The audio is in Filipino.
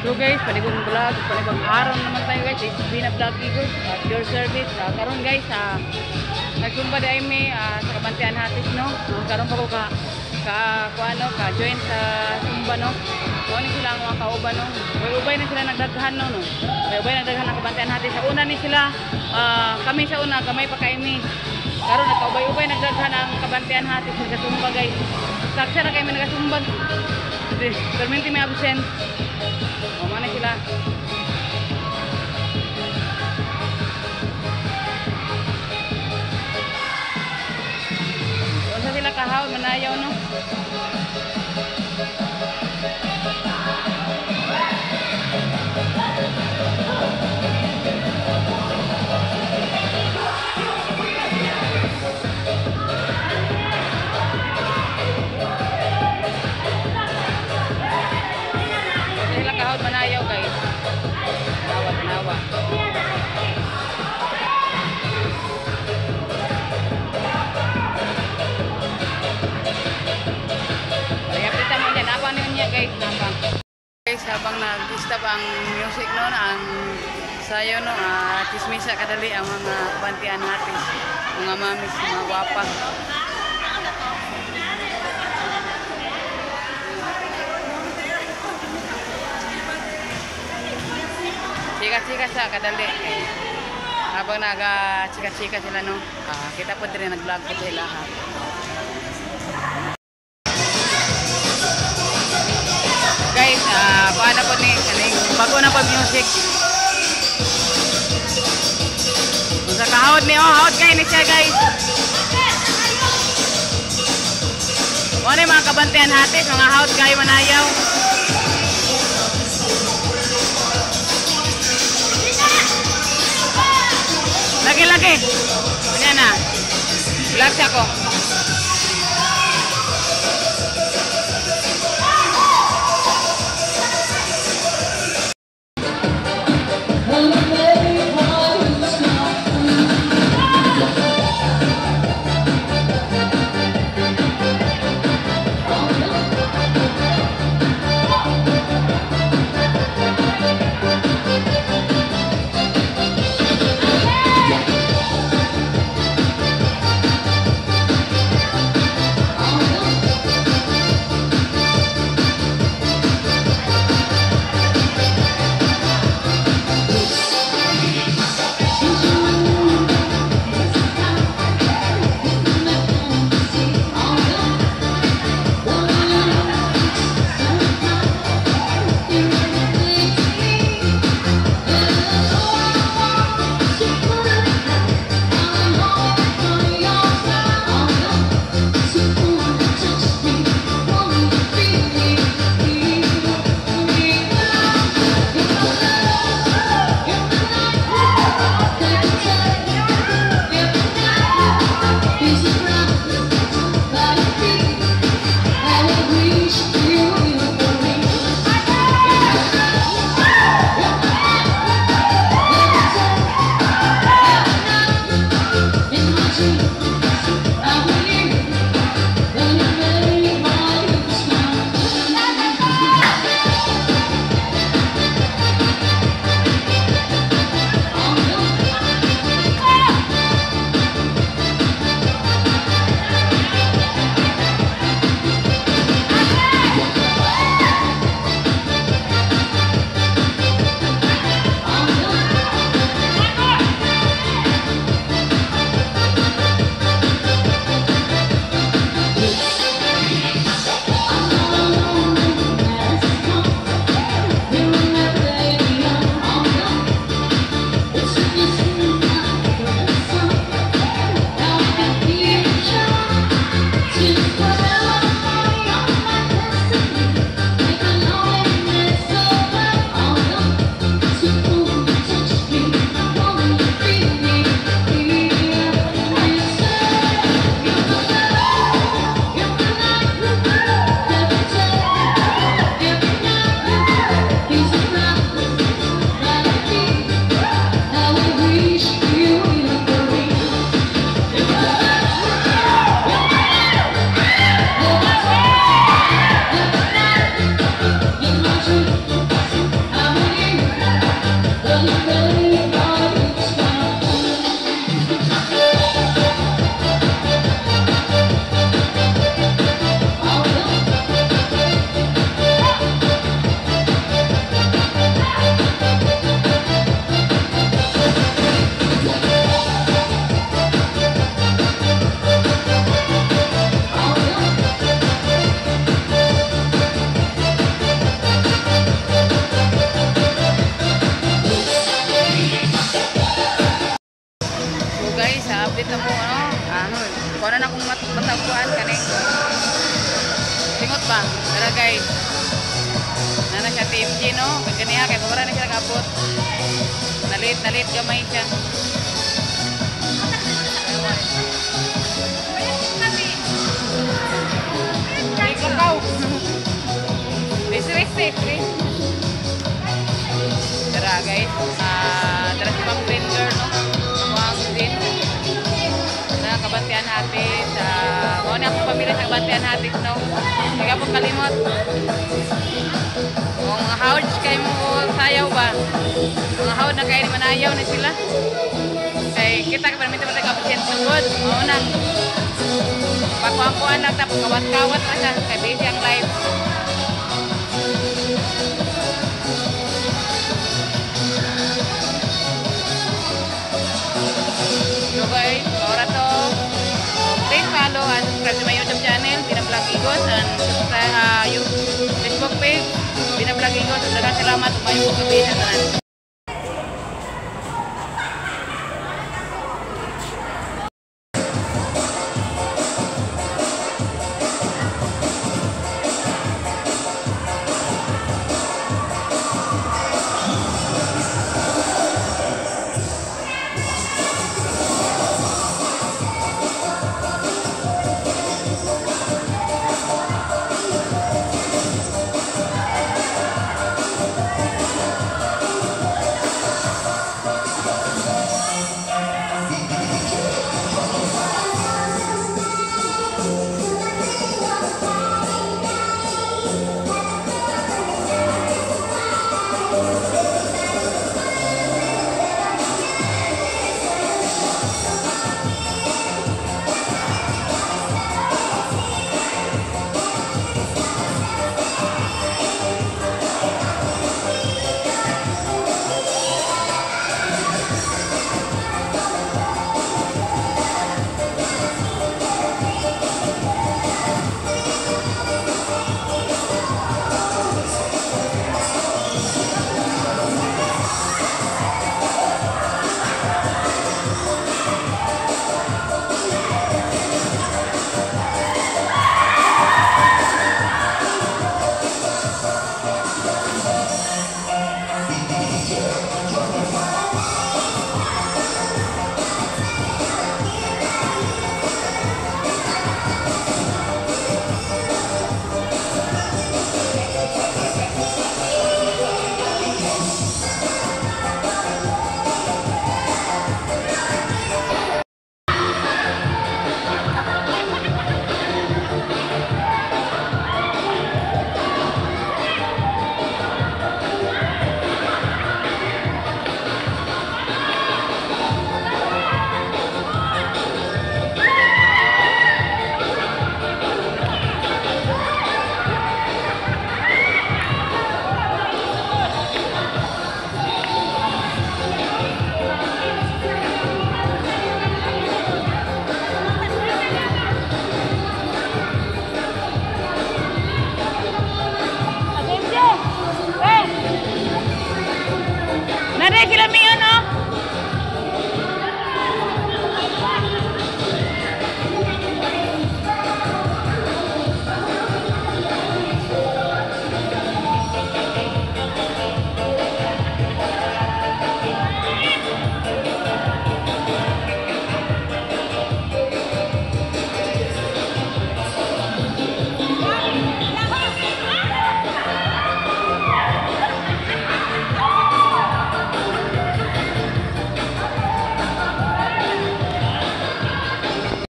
So guys, panibong vlog, panibong araw naman tayo guys. It's been a vlog Igor at your service. Karon guys, nagsumba di ay sa Kabantian Hatis no. Karon pa ko ka join sa sumba no. So ni sila ang mga kauban no. Ubay na sila nagdaghan no. May ubay nagdaghan ang Kabantian Hatis. Sa una ni sila kami sa una gamay pa kay mi. Karon nagkaubay-ubay nagdaghan ang Kabantian Hatis sa sumba guys. Saksa na kay mi nagasumba. Perminti may absent. O, mana sila. Doon sa sila kahaw, manayaw, no? Manayaw guys. Tanawa. Kaya kita mo dyan. Apa niya guys? Napang. Guys, habang nag-disturb ang music no, ang sayo no, tismisa kadali ang mga Kabantian Hatis. Mga mamis, mga wapa. Chika-chika sa kadali. Habang naga-chika-chika sila no. Kita po din nag-vlog po sila ha. Guys, paano po ni bago na po music. Sa kahod ni hawd kayo ni siya guys. Ano yung mga Kabantian Hatis, mga hawd kayo manayaw. Lagi. Ayan na. Vlog siya ko. MG, no? Kaniha, kay pabara na siya nag-abot. Nalit gamay siya. Ikaw. Resi. Tara guys, tara si Ma'am Green Girl, no? Ma'am Green. Kabantian Hatis. Mga na akong pamilya sa Kabantian Hatis, no? Hindi ka po kalimot. Kung hawd kayo mo sayaw ba? Mga hawd na kayo ni manayaw na sila. Kaya kita ka pa namin tayo kapasyan sugod. Mauna. Pakuampuan lang tapos kawat-kawat na siya. Kaya busy ang live. So guys, ahora to. Please follow and subscribe to my YouTube channel, Binablog Igos, and yung Facebook page, Binablog Igos. Salamat, umayong gabi na tanan.